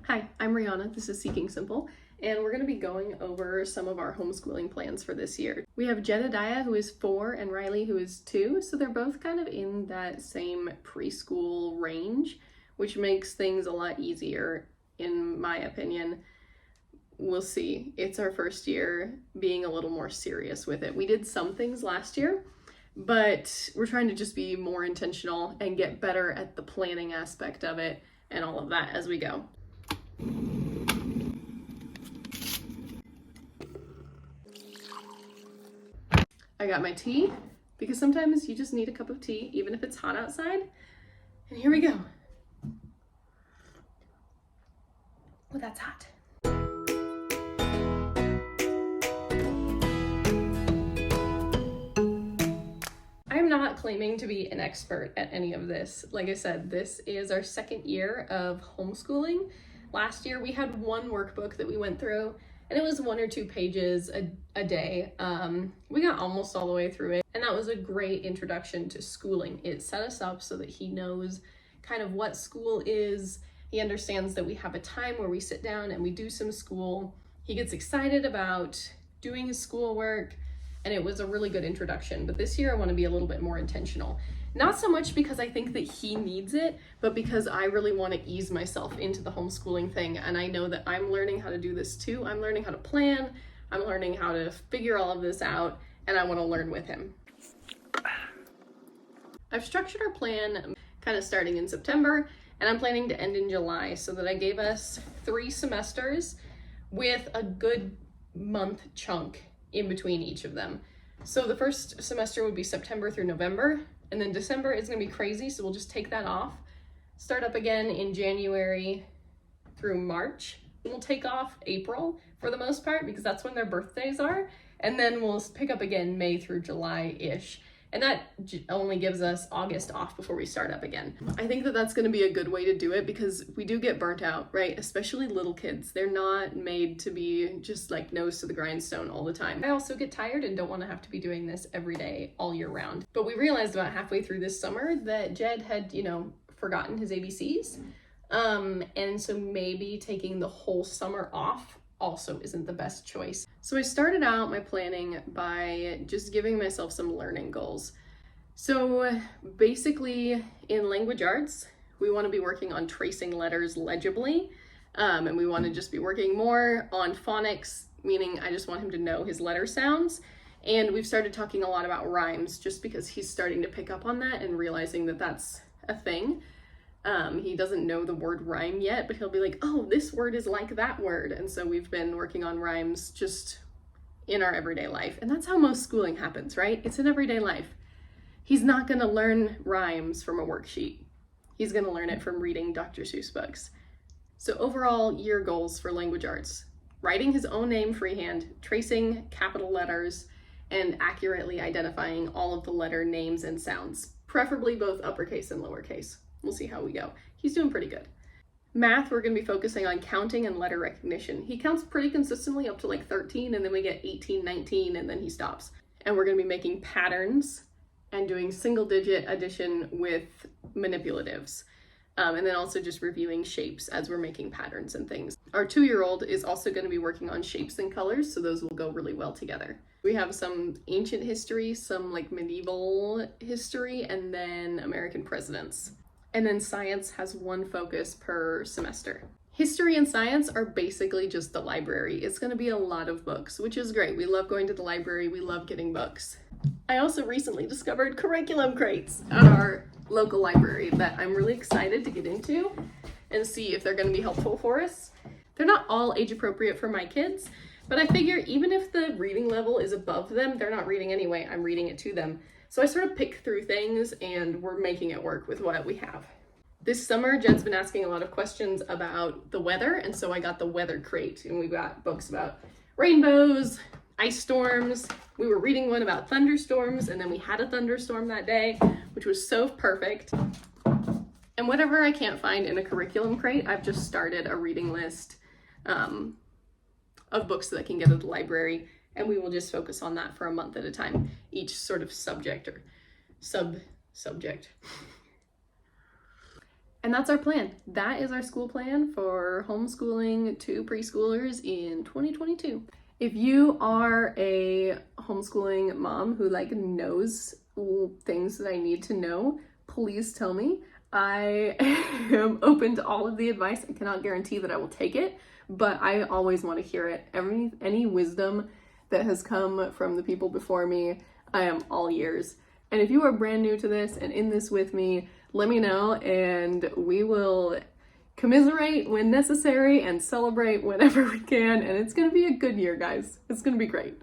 Hi, I'm Rihanna. This is Seeking Simple, and we're going to be going over some of our homeschooling plans for this year. We have Jedediah, who is 4, and Riley, who is 2, so they're both kind of in that same preschool range, which makes things a lot easier, in my opinion. We'll see. It's our first year being a little more serious with it. We did some things last year, but we're trying to just be more intentional and get better at the planning aspect of it and all of that as we go. I got my tea because sometimes you just need a cup of tea even if it's hot outside. And here we go. Oh, that's hot. I'm not claiming to be an expert at any of this. Like I said, this is our second year of homeschooling. Last year we had one workbook that we went through and it was 1 or 2 pages a day. We got almost all the way through it, and that was a great introduction to schooling. It set us up so that he knows kind of what school is. He understands that we have a time where we sit down and we do some school. He gets excited about doing his schoolwork, and it was a really good introduction. But this year I want to be a little bit more intentional. Not so much because I think that he needs it, but because I really want to ease myself into the homeschooling thing. And I know that I'm learning how to do this too. I'm learning how to plan. I'm learning how to figure all of this out, and I want to learn with him. I've structured our plan kind of starting in September, and I'm planning to end in July so that I gave us 3 semesters with a good month chunk in between each of them. So the first semester would be September through November, and then December is going to be crazy, so we'll just take that off. Start up again in January through March. We'll take off April for the most part because that's when their birthdays are, and then we'll pick up again May through July-ish. And that only gives us August off before we start up again. I think that that's going to be a good way to do it because we do get burnt out, right? Especially little kids. They're not made to be just like nose to the grindstone all the time. I also get tired and don't want to have to be doing this every day all year round. But we realized about halfway through this summer that Jed had, forgotten his ABCs. And so maybe taking the whole summer off also isn't the best choice. So I started out my planning by just giving myself some learning goals. So basically in language arts, we want to be working on tracing letters legibly, and we want to just be working more on phonics, meaning I just want him to know his letter sounds. And we've started talking a lot about rhymes just because he's starting to pick up on that and realizing that that's a thing. He doesn't know the word rhyme yet, but he'll be like, oh, this word is like that word. And so we've been working on rhymes just in our everyday life. And that's how most schooling happens, right? It's in everyday life. He's not going to learn rhymes from a worksheet. He's going to learn it from reading Dr. Seuss books. So overall year goals for language arts: writing his own name freehand, tracing capital letters, and accurately identifying all of the letter names and sounds, preferably both uppercase and lowercase. We'll see how we go. He's doing pretty good. Math, we're going to be focusing on counting and letter recognition. He counts pretty consistently up to like 13, and then we get 18, 19, and then he stops. And we're going to be making patterns and doing single-digit addition with manipulatives. And then also just reviewing shapes as we're making patterns and things. Our 2-year-old is also going to be working on shapes and colors, so those will go really well together. We have some ancient history, some like medieval history, and then American presidents. And then science has 1 focus per semester. History and science are basically just the library. It's going to be a lot of books, which is great. We love going to the library. We love getting books. I also recently discovered curriculum crates at our local library that I'm really excited to get into and see if they're going to be helpful for us. They're not all age appropriate for my kids, but I figure even if the reading level is above them, they're not reading anyway. I'm reading it to them. So I sort of pick through things and we're making it work with what we have. This summer, Jed's been asking a lot of questions about the weather, and so I got the weather crate, and we've got books about rainbows, ice storms. We were reading one about thunderstorms, and then we had a thunderstorm that day, which was so perfect. And whatever I can't find in a curriculum crate, I've just started a reading list of books that I can get at the library, and we will just focus on that for a month at a time, each sort of subject or sub-subject. And that's our plan. That is our school plan for homeschooling 2 preschoolers in 2022. If you are a homeschooling mom who like knows things that I need to know, please tell me. I am open to all of the advice. I cannot guarantee that I will take it, but I always want to hear it. Any wisdom that has come from the people before me, I am all ears. And if you are brand new to this and in this with me, let me know and we will commiserate when necessary and celebrate whenever we can. And it's going to be a good year, guys. It's going to be great.